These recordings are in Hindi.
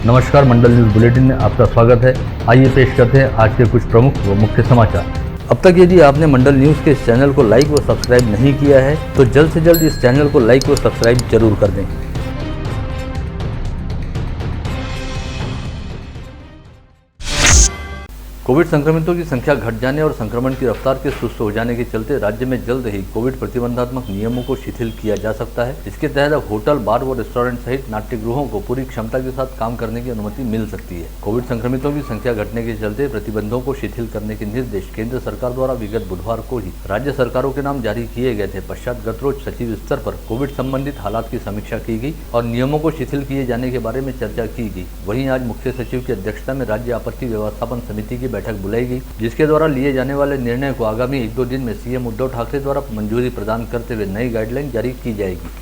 नमस्कार, मंडल न्यूज बुलेटिन में आपका स्वागत है। आइए पेश करते हैं आज के कुछ प्रमुख व मुख्य समाचार। अब तक यदि आपने मंडल न्यूज के इस चैनल को लाइक व सब्सक्राइब नहीं किया है तो जल्द से जल्द इस चैनल को लाइक व सब्सक्राइब जरूर कर दें। कोविड संक्रमितों की संख्या घट जाने और संक्रमण की रफ्तार के सुस्त हो जाने के चलते राज्य में जल्द ही कोविड प्रतिबंधात्मक नियमों को शिथिल किया जा सकता है। इसके तहत अब होटल, बार व रेस्टोरेंट सहित नाट्यगृहों को पूरी क्षमता के साथ काम करने की अनुमति मिल सकती है। कोविड संक्रमितों की संख्या घटने के चलते प्रतिबंधों को शिथिल करने के निर्देश केंद्र सरकार द्वारा विगत बुधवार को ही राज्य सरकारों के नाम जारी किए गए थे। पश्चात गत रोज सचिव स्तर पर कोविड संबंधित हालात की समीक्षा की गई और नियमों को शिथिल किए जाने के बारे में चर्चा की गई। वहीं आज मुख्य सचिव की अध्यक्षता में राज्य आपत्ति व्यवस्थापन समिति की बैठक बुलाई गई, जिसके द्वारा लिए जाने वाले निर्णय को आगामी 1-2 दिन में सीएम उद्धव ठाकरे द्वारा मंजूरी प्रदान करते हुए नई गाइडलाइन जारी की जाएगी।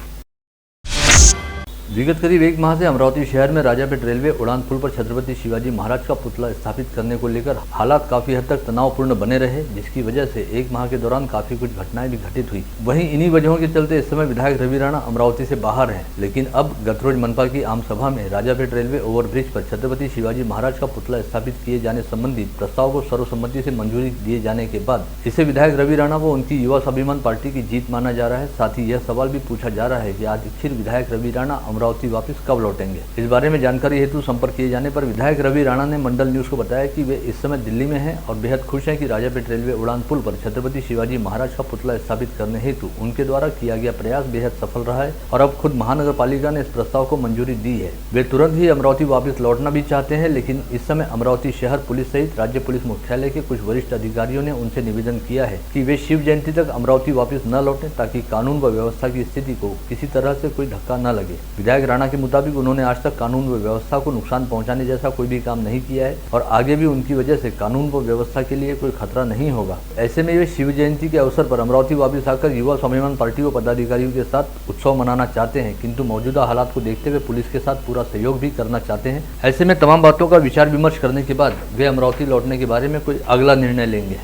विगत करीब 1 माह से अमरावती शहर में राजापेट रेलवे उड़ान पुल पर छत्रपति शिवाजी महाराज का पुतला स्थापित करने को लेकर हालात काफी हद तक तनावपूर्ण बने रहे, जिसकी वजह से 1 माह के दौरान काफी कुछ घटनाएं भी घटित हुई। वहीं इन्हीं वजहों के चलते इस समय विधायक रवि राणा अमरावती से बाहर हैं, लेकिन अब गत रोज मनपा की आम सभा में राजापेट रेलवे ओवरब्रिज पर छत्रपति शिवाजी महाराज का पुतला स्थापित किए जाने संबंधी प्रस्ताव को सर्वसम्मति से मंजूरी दिए जाने के बाद इसे विधायक रवि राणा व उनकी युवा स्वाभिमान पार्टी की जीत माना जा रहा है। साथ ही यह सवाल भी पूछा जा रहा है कि आखिर विधायक रवि राणा अमरावती वापस कब लौटेंगे। इस बारे में जानकारी हेतु संपर्क किए जाने पर विधायक रवि राणा ने मंडल न्यूज को बताया कि वे इस समय दिल्ली में हैं और बेहद खुश हैं कि राजापेट रेलवे उड़ान पुल पर छत्रपति शिवाजी महाराज का पुतला स्थापित करने हेतु उनके द्वारा किया गया प्रयास बेहद सफल रहा है और अब खुद महानगर पालिका ने इस प्रस्ताव को मंजूरी दी है। वे तुरंत ही अमरावती वापस लौटना भी चाहते हैं, लेकिन इस समय अमरावती शहर पुलिस सहित राज्य पुलिस मुख्यालय के कुछ वरिष्ठ अधिकारियों ने उनसे निवेदन किया है कि वे शिव जयंती तक अमरावती वापस न लौटें, ताकि कानून व व्यवस्था की स्थिति को किसी तरह से कोई धक्का न लगे। विधायक राणा के मुताबिक उन्होंने आज तक कानून व व्यवस्था को नुकसान पहुंचाने जैसा कोई भी काम नहीं किया है और आगे भी उनकी वजह से कानून व व्यवस्था के लिए कोई खतरा नहीं होगा। ऐसे में वे शिव जयंती के अवसर पर अमरावती वापस आकर युवा स्वाभिमान पार्टी व पदाधिकारियों के साथ उत्सव मनाना चाहते हैं, किंतु मौजूदा हालात को देखते हुए पुलिस के साथ पूरा सहयोग भी करना चाहते हैं। ऐसे में तमाम बातों का विचार विमर्श करने के बाद वे अमरावती लौटने के बारे में कोई अगला निर्णय लेंगे।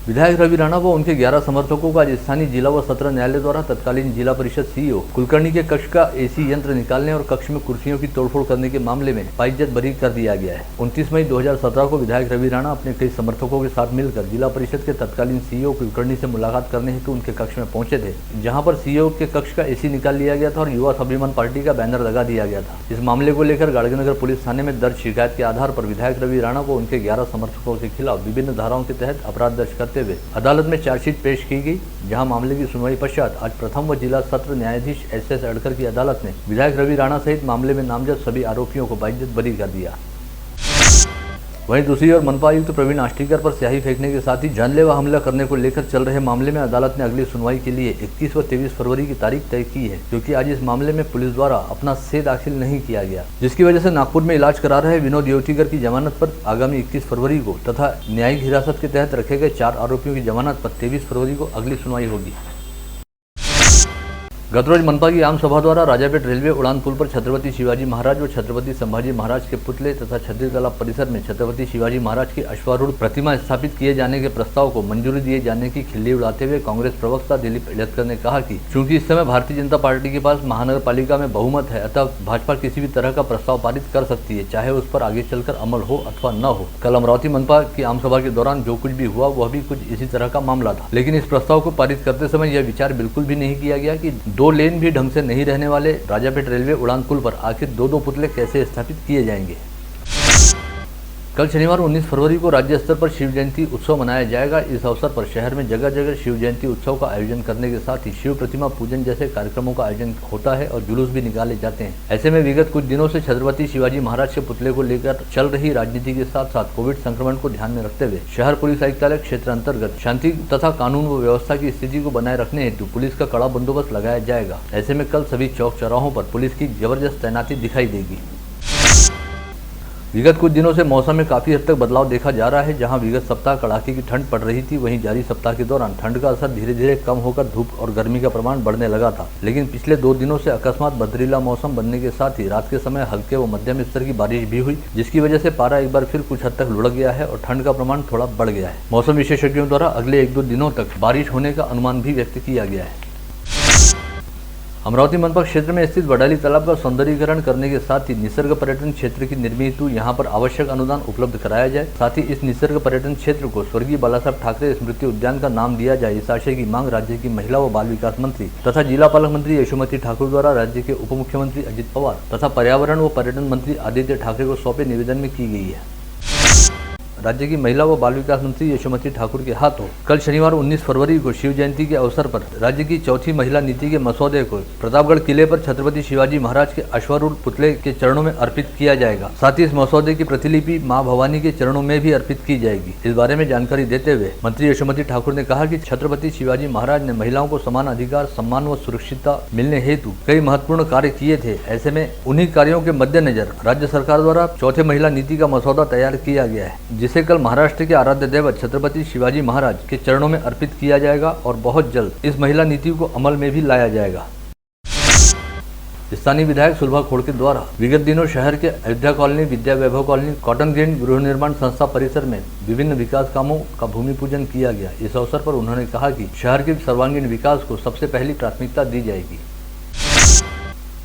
विधायक रवि राणा व उनके 11 समर्थकों का आज स्थानीय जिला व सत्र न्यायालय द्वारा तत्कालीन जिला परिषद सीईओ कुलकर्णी के कक्ष का एसी यंत्र निकालने और कक्ष में कुर्सियों की तोड़फोड़ करने के मामले में बाइज्जत बरी कर दिया गया है। 29 मई 2017 को विधायक रवि राणा अपने कई समर्थकों के साथ मिलकर जिला परिषद के तत्कालीन सीईओ कुलकर्णी से मुलाकात करने हेतु उनके कक्ष में पहुंचे थे, जहाँ पर सीईओ के कक्ष का एसी निकाल लिया गया था और युवा स्वाभिमान पार्टी का बैनर लगा दिया गया था। इस मामले को लेकर गाड़गनगर पुलिस थाने में दर्ज शिकायत के आधार पर विधायक रवि राणा व उनके 11 समर्थकों के खिलाफ विभिन्न धाराओं के तहत अपराध दर्ज करते हुए अदालत में चार्जशीट पेश की गई, जहां मामले की सुनवाई पश्चात आज प्रथम व जिला सत्र न्यायाधीश एस अडकर की अदालत ने विधायक रवि राणा सहित मामले में नामजद सभी आरोपियों को बाइज्जत बरी कर दिया। वहीं दूसरी ओर मनपा आयुक्त प्रवीण आष्टीकर पर स्याही फेंकने के साथ ही जानलेवा हमला करने को लेकर चल रहे मामले में अदालत ने अगली सुनवाई के लिए 21 व 23 फरवरी की तारीख तय की है, क्योंकि आज इस मामले में पुलिस द्वारा अपना से दाखिल नहीं किया गया, जिसकी वजह से नागपुर में इलाज करा रहे विनोद येवतीकर की जमानत पर आगामी 21 फरवरी को तथा न्यायिक हिरासत के तहत रखे गए 4 आरोपियों की जमानत पर 23 फरवरी को अगली सुनवाई होगी। गत रोज मनपा की आम सभा द्वारा राजापेट रेलवे उड़ान पुल पर छत्रपति शिवाजी महाराज व छत्रपति संभाजी महाराज के पुतले तथा छत्री तालाब परिसर में छत्रपति शिवाजी महाराज की अश्वारूढ़ प्रतिमा स्थापित किए जाने के प्रस्ताव को मंजूरी दिए जाने की खिल्ली उड़ाते हुए कांग्रेस प्रवक्ता दिलीप इलतकर ने कहा कि चूंकि इस समय भारतीय जनता पार्टी के पास महानगर पालिका में बहुमत है, अतः भाजपा किसी भी तरह का प्रस्ताव पारित कर सकती है, चाहे उस पर आगे चलकर अमल हो अथवा न हो। कल अमरावती मनपा की आम सभा के दौरान जो कुछ भी हुआ वह भी कुछ इसी तरह का मामला था, लेकिन इस प्रस्ताव को पारित करते समय यह विचार बिल्कुल भी नहीं किया गया कि 2 लेन भी ढंग से नहीं रहने वाले राजापेट रेलवे उड़ान पुल पर आखिर 2 पुतले कैसे स्थापित किए जाएंगे। कल शनिवार 19 फरवरी को राज्य स्तर पर शिव जयंती उत्सव मनाया जाएगा। इस अवसर पर शहर में जगह जगह शिव जयंती उत्सव का आयोजन करने के साथ ही शिव प्रतिमा पूजन जैसे कार्यक्रमों का आयोजन होता है और जुलूस भी निकाले जाते हैं। ऐसे में विगत कुछ दिनों से छत्रपति शिवाजी महाराज के पुतले को लेकर चल रही राजनीति के साथ साथ कोविड संक्रमण को ध्यान में रखते हुए शहर पुलिस आयुक्तालय क्षेत्र अंतर्गत शांति तथा कानून व व्यवस्था की स्थिति को बनाए रखने हेतु पुलिस का कड़ा बंदोबस्त लगाया जाएगा। ऐसे में कल सभी चौक चौराहों पर पुलिस की जबरदस्त तैनाती दिखाई देगी। विगत कुछ दिनों से मौसम में काफ़ी हद तक बदलाव देखा जा रहा है। जहां विगत सप्ताह कड़ाके की ठंड पड़ रही थी, वहीं जारी सप्ताह के दौरान ठंड का असर धीरे धीरे कम होकर धूप और गर्मी का प्रमाण बढ़ने लगा था। लेकिन पिछले 2 दिनों से अकस्मात बदरीला मौसम बनने के साथ ही रात के समय हल्के व मध्यम स्तर की बारिश भी हुई, जिसकी वजह से पारा एक बार फिर कुछ हद तक लुढ़क गया है और ठंड का प्रमाण थोड़ा बढ़ गया है। मौसम विशेषज्ञों द्वारा अगले 1-2 दिनों तक बारिश होने का अनुमान भी व्यक्त किया गया है। अमरावती मनपा क्षेत्र में स्थित वडाली तालाब का सौंदर्यीकरण करने के साथ ही निसर्ग पर्यटन क्षेत्र की निर्मित हेतु यहाँ पर आवश्यक अनुदान उपलब्ध कराया जाए। साथ ही इस निसर्ग पर्यटन क्षेत्र को स्वर्गीय बाला साहब ठाकरे स्मृति उद्यान का नाम दिया जाए, इस आशय की मांग राज्य की महिला व बाल विकास मंत्री तथा जिला पालक मंत्री यशोमती ठाकुर द्वारा राज्य के उप मुख्यमंत्री अजित पवार तथा पर्यावरण व पर्यटन मंत्री आदित्य ठाकरे को सौंपे निवेदन में की गई है। राज्य की महिला व बाल विकास मंत्री यशोमती ठाकुर के हाथों कल शनिवार 19 फरवरी को शिव जयंती के अवसर पर राज्य की चौथी महिला नीति के मसौदे को प्रतापगढ़ किले पर छत्रपति शिवाजी महाराज के अश्वारूढ़ पुतले के चरणों में अर्पित किया जाएगा। साथ ही इस मसौदे की प्रतिलिपि मां भवानी के चरणों में भी अर्पित की जाएगी। इस बारे में जानकारी देते हुए मंत्री यशोमती ठाकुर ने कहा कि छत्रपति शिवाजी महाराज ने महिलाओं को समान अधिकार, सम्मान व सुरक्षितता मिलने हेतु कई महत्वपूर्ण कार्य किए थे। ऐसे में उन्हीं कार्यों के मद्देनजर राज्य सरकार द्वारा चौथे महिला नीति का मसौदा तैयार किया गया है, जिसे कल महाराष्ट्र के आराध्य देवत छत्रपति शिवाजी महाराज के चरणों में अर्पित किया जाएगा और बहुत जल्द इस महिला नीति को अमल में भी लाया जाएगा। स्थानीय विधायक सुलभा खोड़के द्वारा विगत दिनों शहर के अयोध्या कॉलोनी, विद्या वैभव कॉलोनी, कॉटन ग्रीन गृह निर्माण संस्था परिसर में विभिन्न विकास कामों का भूमि पूजन किया गया। इस अवसर पर उन्होंने कहा कि शहर के सर्वांगीण विकास को सबसे पहली प्राथमिकता दी जाएगी।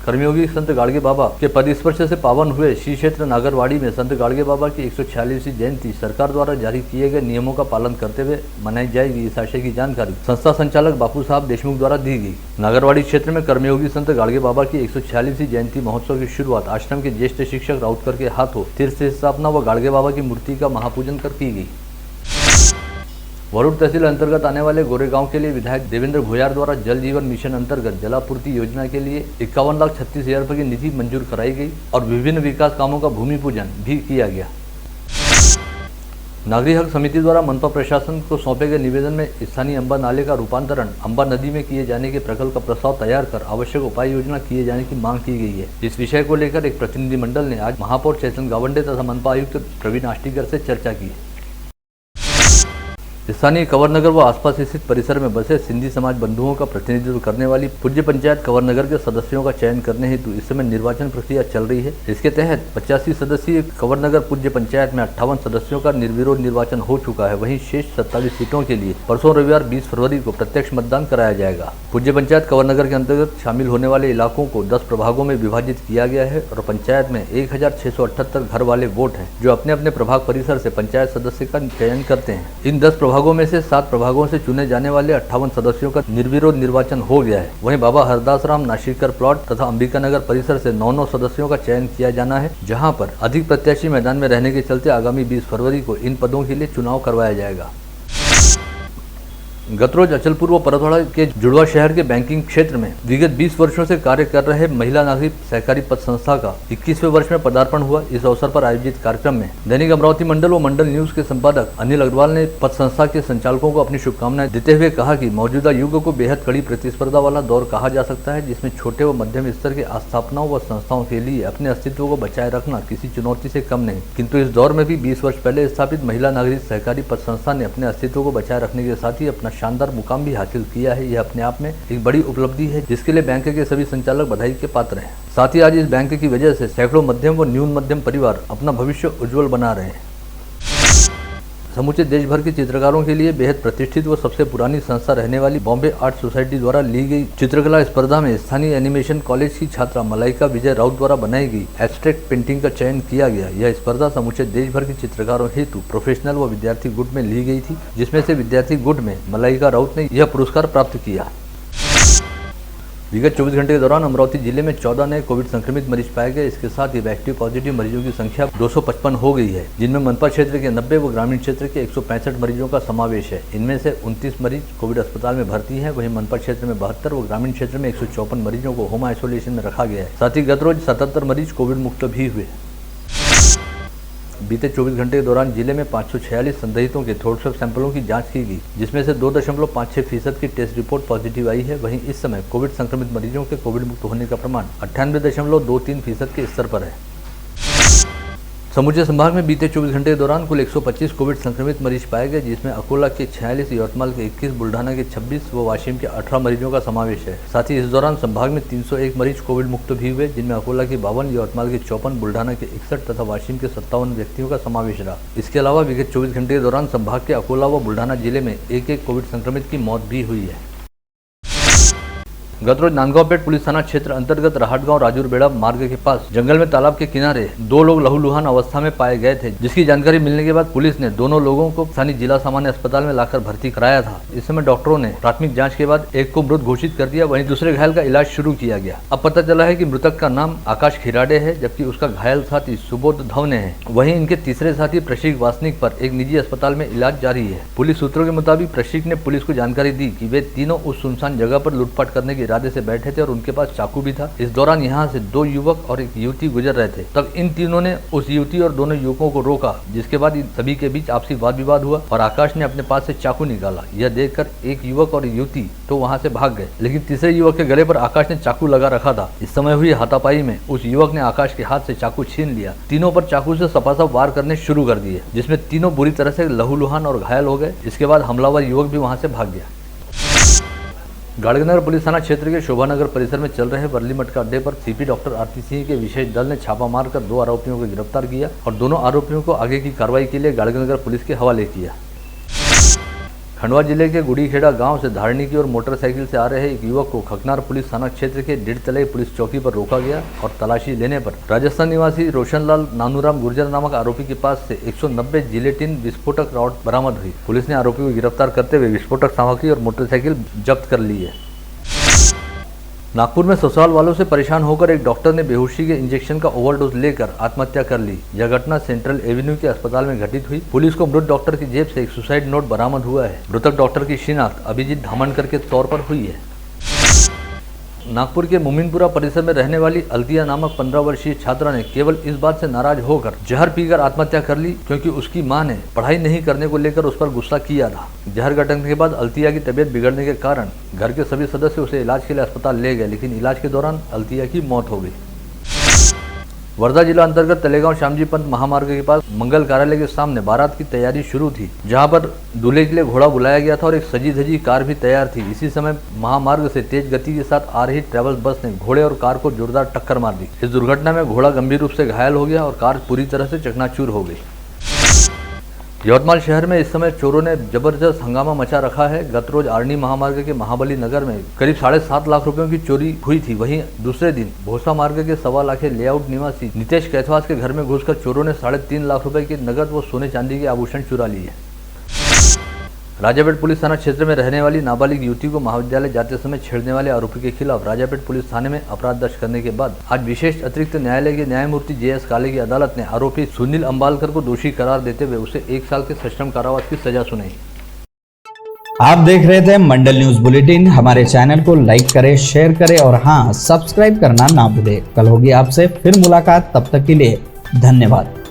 कर्मयोगी संत गाड़गे बाबा के पदस्पर्श से पावन हुए श्री क्षेत्र नागरवाड़ी में संत गाड़गे बाबा की 146वीं जयंती सरकार द्वारा जारी किए गए नियमों का पालन करते हुए मनाई जाएगी। इस आशय की जानकारी संस्था संचालक बापू साहब देशमुख द्वारा दी गई। नागरवाड़ी क्षेत्र में कर्मयोगी संत गाड़गे बाबा की 146वीं जयंती महोत्सव की शुरुआत आश्रम के ज्येष्ठ शिक्षक राउतकर के हाथों तीर्थ स्थापना व गाड़गे बाबा की मूर्ति का महापूजन कर की गई। वरुण तहसील अंतर्गत आने वाले गोरेगांव के लिए विधायक देवेंद्र भोयार द्वारा जल जीवन मिशन अंतर्गत जलापूर्ति योजना के लिए 51,36,000 रुपये की निधि मंजूर कराई गई और विभिन्न विकास कामों का भूमि पूजन भी किया गया। नागरिक हक समिति द्वारा मनपा प्रशासन को सौंपे गए निवेदन में स्थानीय अंबा नाले का रूपांतरण अंबा नदी में किए जाने के प्रकल्प का प्रस्ताव तैयार कर आवश्यक उपाय योजना किए जाने की मांग की गई है। इस विषय को लेकर एक प्रतिनिधिमंडल ने आज महापौर चेतन गावंडे तथा मनपा आयुक्त प्रवीण आष्टीकर से चर्चा की। स्थानीय कंवरनगर व आसपास स्थित परिसर में बसे सिंधी समाज बंधुओं का प्रतिनिधित्व करने वाली पूज्य पंचायत कंवरनगर के सदस्यों का चयन करने हेतु इस समय निर्वाचन प्रक्रिया चल रही है। इसके तहत 85 सदस्यीय कंवरनगर पूज्य पंचायत में 58 सदस्यों का निर्विरोध निर्वाचन हो चुका है। वहीं शेष 27 सीटों के लिए परसों रविवार 20 फरवरी को प्रत्यक्ष मतदान कराया जाएगा। पूज्य पंचायत कंवरनगर के अंतर्गत शामिल होने वाले इलाकों को 10 प्रभागों में विभाजित किया गया है और पंचायत में 1678 घर वाले वोट हैं जो अपने अपने प्रभाग परिसर से पंचायत सदस्य का चयन करते हैं। इन 10 प्रभागों में से 7 प्रभागों से चुने जाने वाले 58 सदस्यों का निर्विरोध निर्वाचन हो गया है। वहीं बाबा हरदास राम नाशिकर प्लॉट तथा अंबिका नगर परिसर से 9 सदस्यों का चयन किया जाना है, जहां पर अधिक प्रत्याशी मैदान में रहने के चलते आगामी 20 फरवरी को इन पदों के लिए चुनाव करवाया जाएगा। गतरोज अचलपुर व परतवाड़ा के जुड़वा शहर के बैंकिंग क्षेत्र में विगत 20 वर्षों से कार्य कर रहे महिला नागरिक सहकारी पद संस्था का 21वें वर्ष में पदार्पण हुआ। इस अवसर पर आयोजित कार्यक्रम में दैनिक अमरावती मंडल व मंडल न्यूज के संपादक अनिल अग्रवाल ने पद संस्था के संचालकों को अपनी शुभकामनाएं देते हुए कहा कि मौजूदा युग को बेहद कड़ी प्रतिस्पर्धा वाला दौर कहा जा सकता है, जिसमें छोटे व मध्यम स्तर के आस्थापनाओं व संस्थाओं के लिए अपने अस्तित्व को बचाए रखना किसी चुनौती से कम नहीं। किंतु इस दौर में भी 20 वर्ष पहले स्थापित महिला नागरिक सहकारी पद संस्था ने अपने अस्तित्व को बचाए रखने के साथ ही अपना शानदार मुकाम भी हासिल किया है। यह अपने आप में एक बड़ी उपलब्धि है, जिसके लिए बैंक के सभी संचालक बधाई के पात्र हैं। साथ ही आज इस बैंक की वजह से सैकड़ों मध्यम व न्यून मध्यम परिवार अपना भविष्य उज्जवल बना रहे हैं। समूचे देश भर के चित्रकारों के लिए बेहद प्रतिष्ठित व सबसे पुरानी संस्था रहने वाली बॉम्बे आर्ट सोसाइटी द्वारा ली गई चित्रकला स्पर्धा में स्थानीय एनिमेशन कॉलेज की छात्रा मलाइका विजय राउत द्वारा बनाई गई एब्स्ट्रैक्ट पेंटिंग का चयन किया गया। यह स्पर्धा समूचे देश भर के चित्रकारों हेतु प्रोफेशनल व विद्यार्थी गुट में ली गई थी, जिसमें से विद्यार्थी गुट में मलाइका राउत ने यह पुरस्कार प्राप्त किया। विगत 24 घंटे के दौरान अमरावती जिले में 14 नए कोविड संक्रमित मरीज पाए गए। इसके साथ ही एक्टिव पॉजिटिव मरीजों की संख्या 255 हो गई है, जिनमें मनपा क्षेत्र के 90 व ग्रामीण क्षेत्र के 165 मरीजों का समावेश है। इनमें से 29 मरीज कोविड अस्पताल में भर्ती हैं। वहीं मनपा क्षेत्र में 72 व ग्रामीण क्षेत्र में 154 मरीजों को होम आइसोलेशन में रखा गया है। साथ ही गत रोज 77 मरीज कोविड मुक्त भी हुए। बीते 24 घंटे के दौरान जिले में 546 संदिग्धों के थ्रोट स्वैब सैंपलों की जांच की गई, जिसमें से 2.56% की टेस्ट रिपोर्ट पॉजिटिव आई है। वहीं इस समय कोविड संक्रमित मरीजों के कोविड मुक्त होने का प्रमाण 98.23% के स्तर पर है। समूचे संभाग में बीते 24 घंटे के दौरान कुल 125 कोविड संक्रमित मरीज पाए गए, जिसमें अकोला के 46, यवतमाल के 21, बुल्ढाना के 26 व वाशिम के 18 मरीजों का समावेश है। साथ ही इस दौरान संभाग में 301 मरीज कोविड मुक्त भी हुए, जिनमें अकोला के 52, यवतमाल के 54, बुल्ढाना के 61 तथा वाशिम के 57 व्यक्तियों का समावेश रहा। इसके अलावा विगत 24 घंटे के दौरान संभाग के अकोला व बुल्ढाना जिले में एक कोविड संक्रमित की मौत भी हुई है। गत रोज नांदगांवपेट पुलिस थाना क्षेत्र अंतर्गत राहटगांव राजूरबेड़ा मार्ग के पास जंगल में तालाब के किनारे 2 लोग लहूलुहान अवस्था में पाए गए थे, जिसकी जानकारी मिलने के बाद पुलिस ने दोनों लोगों को स्थानीय जिला सामान्य अस्पताल में लाकर भर्ती कराया था। इस समय डॉक्टरों ने प्राथमिक जाँच के बाद एक को मृत घोषित कर दिया, वहीं दूसरे घायल का इलाज शुरू किया गया। अब पता चला है कि मृतक का नाम आकाश खिराडे है, जबकि उसका घायल साथी सुबोध धवने है। वहीं इनके तीसरे साथी प्रशिक वासनिक पर एक निजी अस्पताल में इलाज जारी है। पुलिस सूत्रों के मुताबिक प्रशिक ने पुलिस को जानकारी दी कि वे तीनों उस सुनसान जगह पर लूटपाट करने के इरादे से बैठे थे और उनके पास चाकू भी था। इस दौरान यहाँ से 2 युवक और एक युवती गुजर रहे थे। तब इन तीनों ने उस युवती और दोनों युवकों को रोका, जिसके बाद इन सभी के बीच आपसी वाद विवाद हुआ और आकाश ने अपने पास से चाकू निकाला। यह देखकर एक युवक और युवती तो वहाँ से भाग गए, लेकिन तीसरे युवक के गले पर आकाश ने चाकू लगा रखा था। इस समय हुई हाथापाई में उस युवक ने आकाश के हाथ से चाकू छीन लिया। तीनों पर चाकू से सपासप वार करने शुरू कर दिए, जिसमें तीनों बुरी तरह से लहूलुहान और घायल हो गए। इसके बाद हमलावर युवक भी वहां से भाग गया। गाड़ीनगर पुलिस थाना क्षेत्र के शोभानगर परिसर में चल रहे वर्ली मटका अड्डे पर सीपी डॉक्टर आरती सिंह के विशेष दल ने छापा मारकर 2 आरोपियों को गिरफ्तार किया और दोनों आरोपियों को आगे की कार्रवाई के लिए गाड़ीनगर पुलिस के हवाले किया। खंडवा जिले के गुड़ीखेड़ा गांव से धारणी की ओर मोटरसाइकिल से आ रहे एक युवक को खकनार पुलिस थाना क्षेत्र के डिडतलाई पुलिस चौकी पर रोका गया और तलाशी लेने पर राजस्थान निवासी रोशनलाल नानूराम गुर्जर नामक आरोपी के पास से 190 जिलेटिन विस्फोटक रॉड बरामद हुई। पुलिस ने आरोपी को गिरफ्तार करते हुए विस्फोटक सामग्री और मोटरसाइकिल जब्त कर ली है। नागपुर में ससुराल वालों से परेशान होकर एक डॉक्टर ने बेहोशी के इंजेक्शन का ओवरडोज लेकर आत्महत्या कर ली। यह घटना सेंट्रल एवेन्यू के अस्पताल में घटित हुई। पुलिस को मृत डॉक्टर की जेब से एक सुसाइड नोट बरामद हुआ है। मृतक डॉक्टर की शिनाख्त अभिजीत धामनकर के तौर पर हुई है। नागपुर के मोमिनपुरा परिसर में रहने वाली अल्तिया नामक 15 वर्षीय छात्रा ने केवल इस बात से नाराज होकर जहर पीकर आत्महत्या कर ली, क्योंकि उसकी मां ने पढ़ाई नहीं करने को लेकर उस पर गुस्सा किया था। जहर घटने के बाद अल्तिया की तबीयत बिगड़ने के कारण घर के सभी सदस्य उसे इलाज के लिए अस्पताल ले गए, लेकिन इलाज के दौरान अल्तिया की मौत हो गई। वर्धा जिला अंतर्गत तलेगांव श्यामजी पंत महामार्ग के पास मंगल कार्यालय के सामने बारात की तैयारी शुरू थी, जहां पर दूल्हे के लिए घोड़ा बुलाया गया था और एक सजी धजी कार भी तैयार थी। इसी समय महामार्ग से तेज गति के साथ आ रही ट्रैवल्स बस ने घोड़े और कार को जोरदार टक्कर मार दी। इस दुर्घटना में घोड़ा गंभीर रूप से घायल हो गया और कार पूरी तरह से चकनाचूर हो गई। यवतमाल शहर में इस समय चोरों ने जबरदस्त हंगामा मचा रखा है। गत रोज आरणी महामार्ग के महाबली नगर में करीब 7.5 लाख रुपयों की चोरी हुई थी। वहीं दूसरे दिन भोसा मार्ग के 1.25 लाख लेआउट निवासी नितेश कैथवास के घर में घुसकर चोरों ने 3.5 लाख रुपए की नगद व सोने चांदी के आभूषण चुरा लिए। राजापेट पुलिस थाना क्षेत्र में रहने वाली नाबालिग युवती को महाविद्यालय जाते समय छेड़ने वाले आरोपी के खिलाफ राजापेट पुलिस थाने में अपराध दर्ज करने के बाद आज विशेष अतिरिक्त न्यायालय के न्यायमूर्ति JS काले की अदालत ने आरोपी सुनील अंबालकर को दोषी करार देते हुए उसे 1 साल के सश्रम कारावास की सजा सुनाई। आप देख रहे थे मंडल न्यूज बुलेटिन। हमारे चैनल को लाइक करें, शेयर करें और हाँ, सब्सक्राइब करना ना भूलें। कल होगी आपसे फिर मुलाकात, तब तक के लिए धन्यवाद।